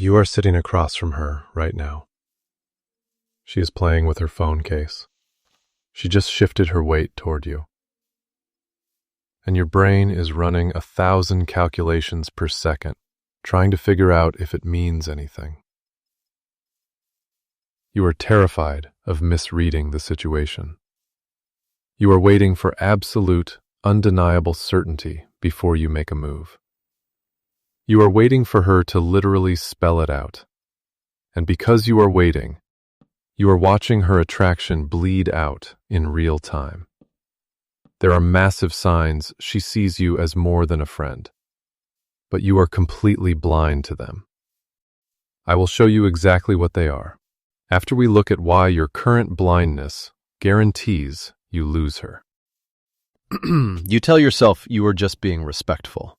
You are sitting across from her right now. She is playing with her phone case. She just shifted her weight toward you. And your brain is running 1,000 calculations per second, trying to figure out if it means anything. You are terrified of misreading the situation. You are waiting for absolute, undeniable certainty before you make a move. You are waiting for her to literally spell it out. And because you are waiting, you are watching her attraction bleed out in real time. There are massive signs she sees you as more than a friend, but you are completely blind to them. I will show you exactly what they are, after we look at why your current blindness guarantees you lose her. You tell yourself you are just being respectful.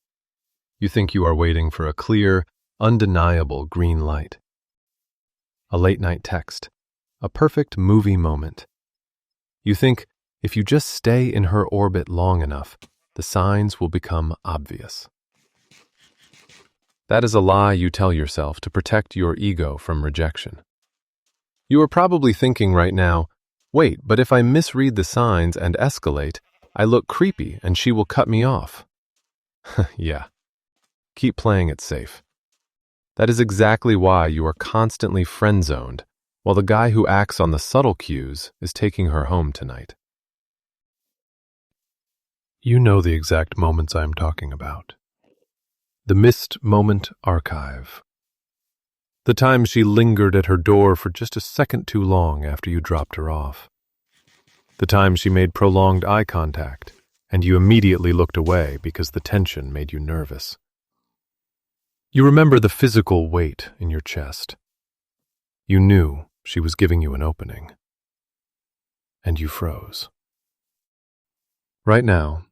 You think you are waiting for a clear, undeniable green light. A late-night text. A perfect movie moment. You think if you just stay in her orbit long enough, the signs will become obvious. That is a lie you tell yourself to protect your ego from rejection. You are probably thinking right now, wait, but if I misread the signs and escalate, I look creepy and she will cut me off. Yeah. Keep playing it safe. That is exactly why you are constantly friend-zoned, while the guy who acts on the subtle cues is taking her home tonight. You know the exact moments I am talking about. The missed moment archive. The time she lingered at her door for just a second too long after you dropped her off. The time she made prolonged eye contact, and you immediately looked away because the tension made you nervous. You remember the physical weight in your chest. You knew she was giving you an opening. And you froze. Right now,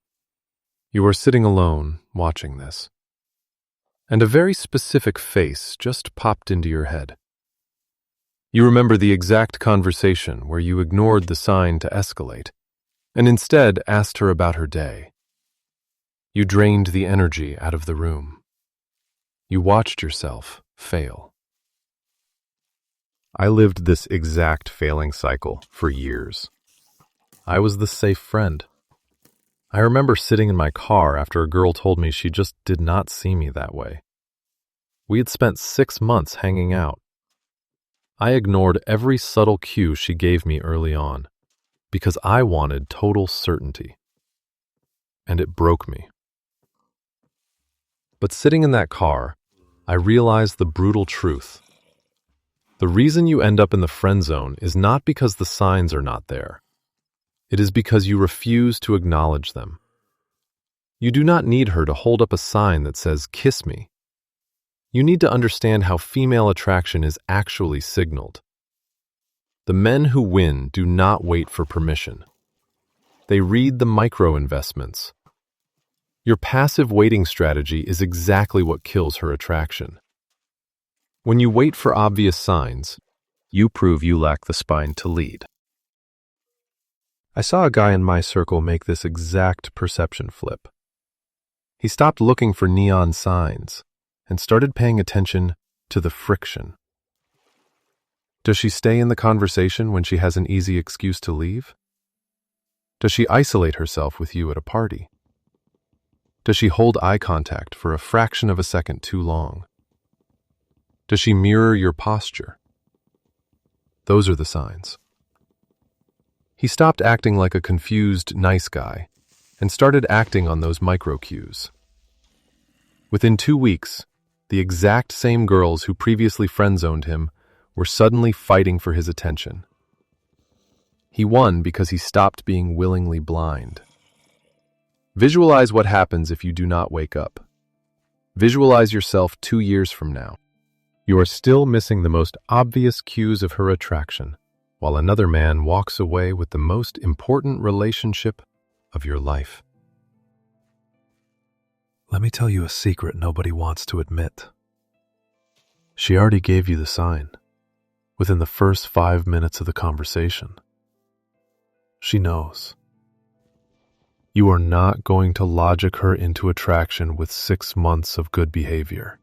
you are sitting alone watching this. And a very specific face just popped into your head. You remember the exact conversation where you ignored the sign to escalate, and instead asked her about her day. You drained the energy out of the room. You watched yourself fail. I lived this exact failing cycle for years. I was the safe friend. I remember sitting in my car after a girl told me she just did not see me that way. We had spent 6 months hanging out. I ignored every subtle cue she gave me early on because I wanted total certainty. And it broke me. But sitting in that car, I realized the brutal truth. The reason you end up in the friend zone is not because the signs are not there. It is because you refuse to acknowledge them. You do not need her to hold up a sign that says, "Kiss me." You need to understand how female attraction is actually signaled. The men who win do not wait for permission. They read the micro-investments. Your passive waiting strategy is exactly what kills her attraction. When you wait for obvious signs, you prove you lack the spine to lead. I saw a guy in my circle make this exact perception flip. He stopped looking for neon signs and started paying attention to the friction. Does she stay in the conversation when she has an easy excuse to leave? Does she isolate herself with you at a party? Does she hold eye contact for a fraction of a second too long? Does she mirror your posture? Those are the signs. He stopped acting like a confused, nice guy and started acting on those micro cues. Within 2 weeks, the exact same girls who previously friend-zoned him were suddenly fighting for his attention. He won because he stopped being willingly blind. Visualize what happens if you do not wake up. Visualize yourself 2 years from now. You are still missing the most obvious cues of her attraction, while another man walks away with the most important relationship of your life. Let me tell you a secret nobody wants to admit. She already gave you the sign within the first 5 minutes of the conversation. She knows. You are not going to logic her into attraction with 6 months of good behavior.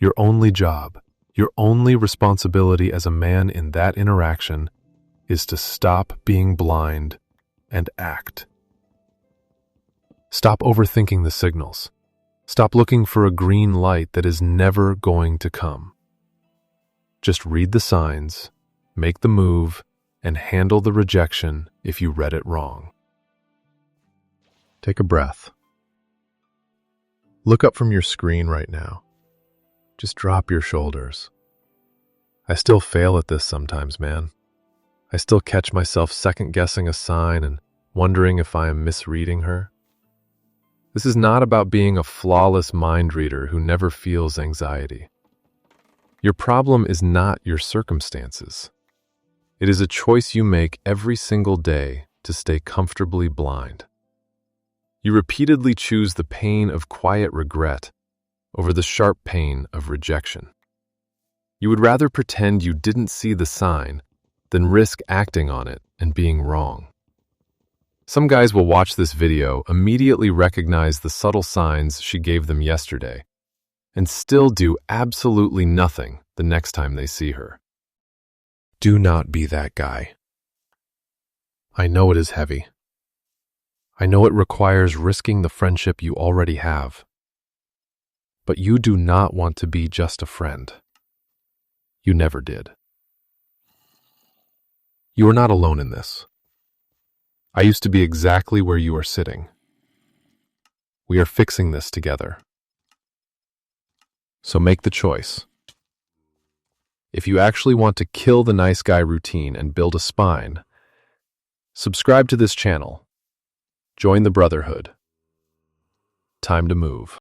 Your only job, your only responsibility as a man in that interaction is to stop being blind and act. Stop overthinking the signals. Stop looking for a green light that is never going to come. Just read the signs, make the move, and handle the rejection if you read it wrong. Take a breath. Look up from your screen right now. Just drop your shoulders. I still fail at this sometimes, man. I still catch myself second-guessing a sign and wondering if I am misreading her. This is not about being a flawless mind reader who never feels anxiety. Your problem is not your circumstances. It is a choice you make every single day to stay comfortably blind. You repeatedly choose the pain of quiet regret over the sharp pain of rejection. You would rather pretend you didn't see the sign than risk acting on it and being wrong. Some guys will watch this video, immediately recognize the subtle signs she gave them yesterday, and still do absolutely nothing the next time they see her. Do not be that guy. I know it is heavy. I know it requires risking the friendship you already have. But you do not want to be just a friend. You never did. You are not alone in this. I used to be exactly where you are sitting. We are fixing this together. So make the choice. If you actually want to kill the nice guy routine and build a spine, subscribe to this channel. Join the brotherhood. Time to move.